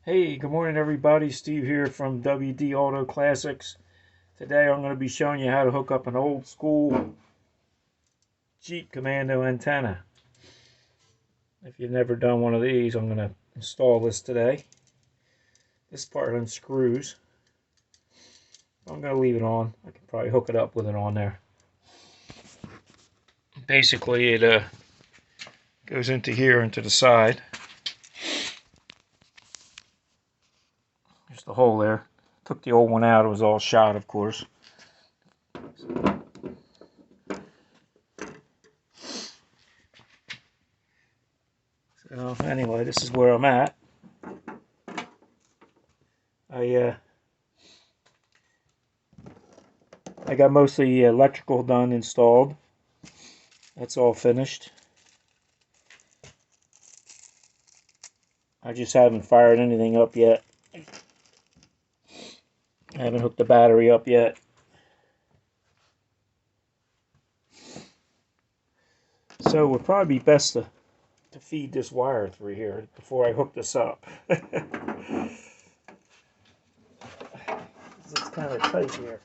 Hey, good morning everybody. Steve here from WD Auto Classics. Today I'm going to be showing you how to hook up an old school Jeep Commando antenna. If you've never done one of these, I'm going to install this today. This part unscrews. I'm going to leave it on. I can probably hook it up with it on there. Basically it goes into here, into the side. There's the hole there. Took the old one out. It was all shot, of course. So anyway, this is where I'm at. I got most of the electrical done, installed. That's all finished. I just haven't fired anything up yet. I haven't hooked the battery up yet. So it would probably be best to feed this wire through here before I hook this up. It's kind of tight here.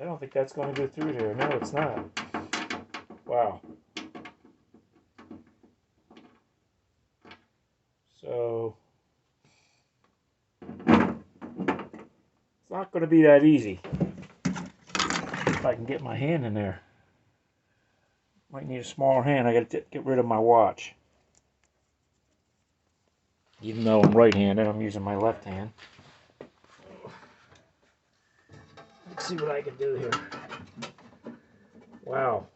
I don't think that's going to go through there. No, it's not. Wow. So it's not going to be that easy. If I can get my hand in there. Might need a smaller hand. I got to get rid of my watch. Even though I'm right-handed, I'm using my left hand. Let's see what I can do here. Wow.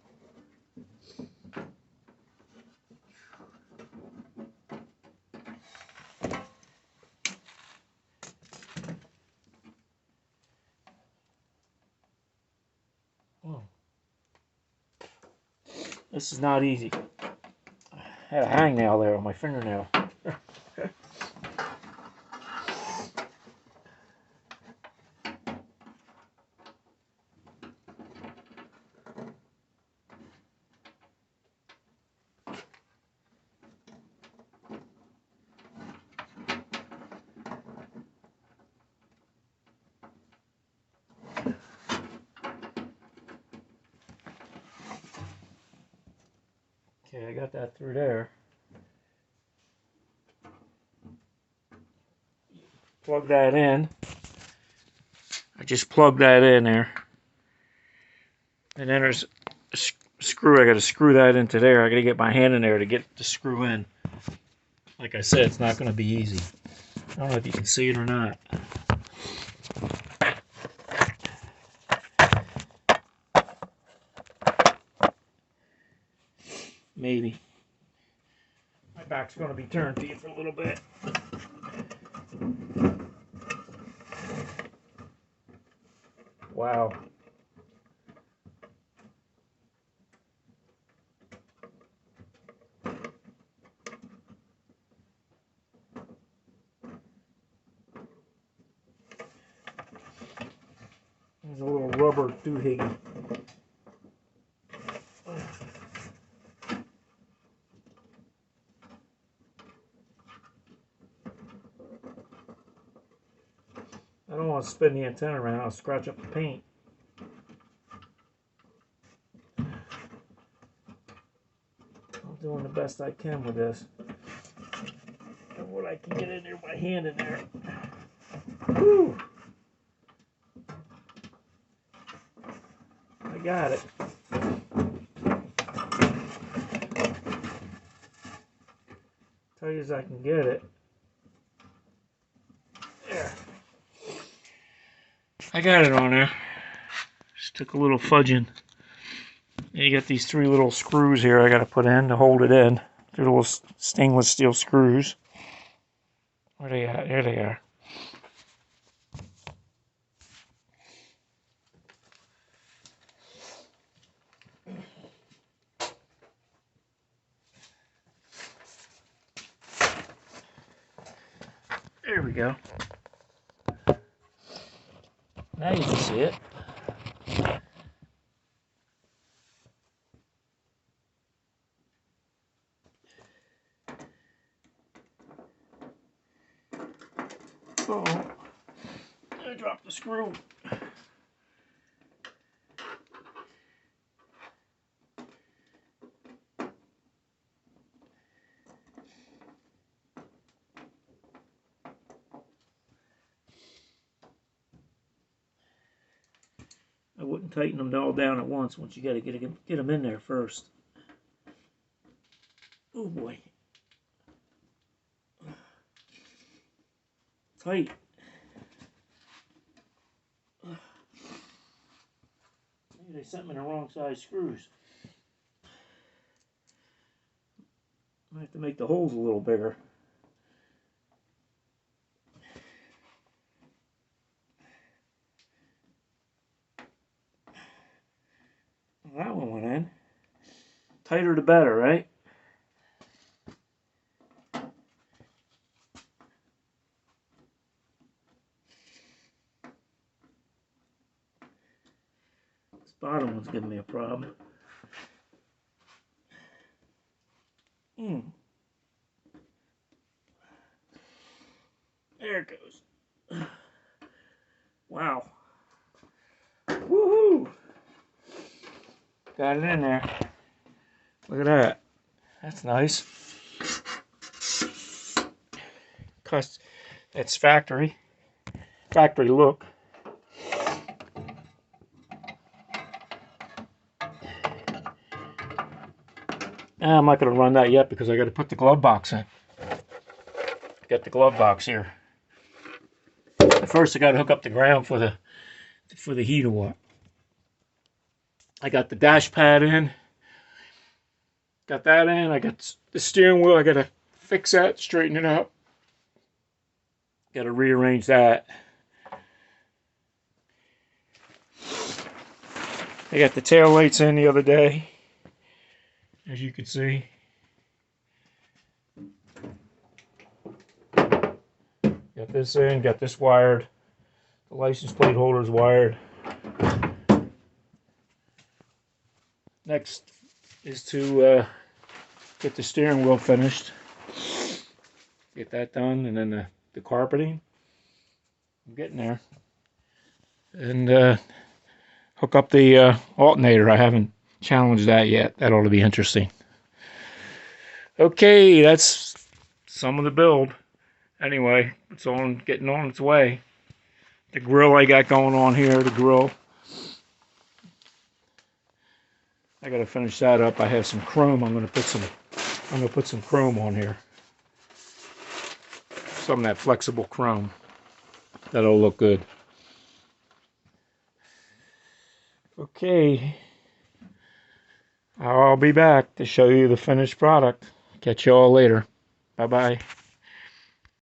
Oh. This is not easy. I had a hangnail there on my fingernail. Okay, I got that through there. Plug that in. I just plugged that in there. And then there's a screw. I got to screw that into there. I got to get my hand in there to get the screw in. Like I said, it's not going to be easy. I don't know if you can see it or not. Maybe. My back's going to be turned to you for a little bit. Wow. There's a little rubber doohickey. I don't want to spin the antenna around. I'll scratch up the paint. I'm doing the best I can with this. And what I can get in there, my hand in there. Whew. I got it. Tell you as I can get it. There. I got it on there. Just took a little fudging. You got these three little screws here I got to put in to hold it in. They're little stainless steel screws. Where are they at? There they are. There we go. Now you can see it. Oh, I dropped the screw. I wouldn't tighten them all down at once. You got to get them in there first. Oh boy. Tight. Maybe they sent me the wrong size screws. I have to make the holes a little bigger. Well, that one went in. Tighter the better, right? This bottom one's giving me a problem. There it goes. Wow. Woohoo! Got it in there. Look at that. That's nice. That's factory look. I'm not going to run that yet because I got to put the glove box in. Got the glove box here. First, I got to hook up the ground for the heater watt. I got the dash pad in. Got that in. I got the steering wheel. I got to fix that, straighten it up. Got to rearrange that. I got the tail lights in the other day, as you can see. Got this in, got this wired. The license plate holder's wired. Next is to get the steering wheel finished. Get that done, and then the carpeting. I'm getting there. And hook up the alternator. I haven't challenged that yet. That ought to be interesting. Okay, that's some of the build. Anyway, it's getting on its way. The grill I got going on here, the grill. I gotta finish that up. I have some chrome. I'm gonna put some chrome on here. Some of that flexible chrome. That'll look good. Okay. I'll be back to show you the finished product. Catch you all later. Bye-bye.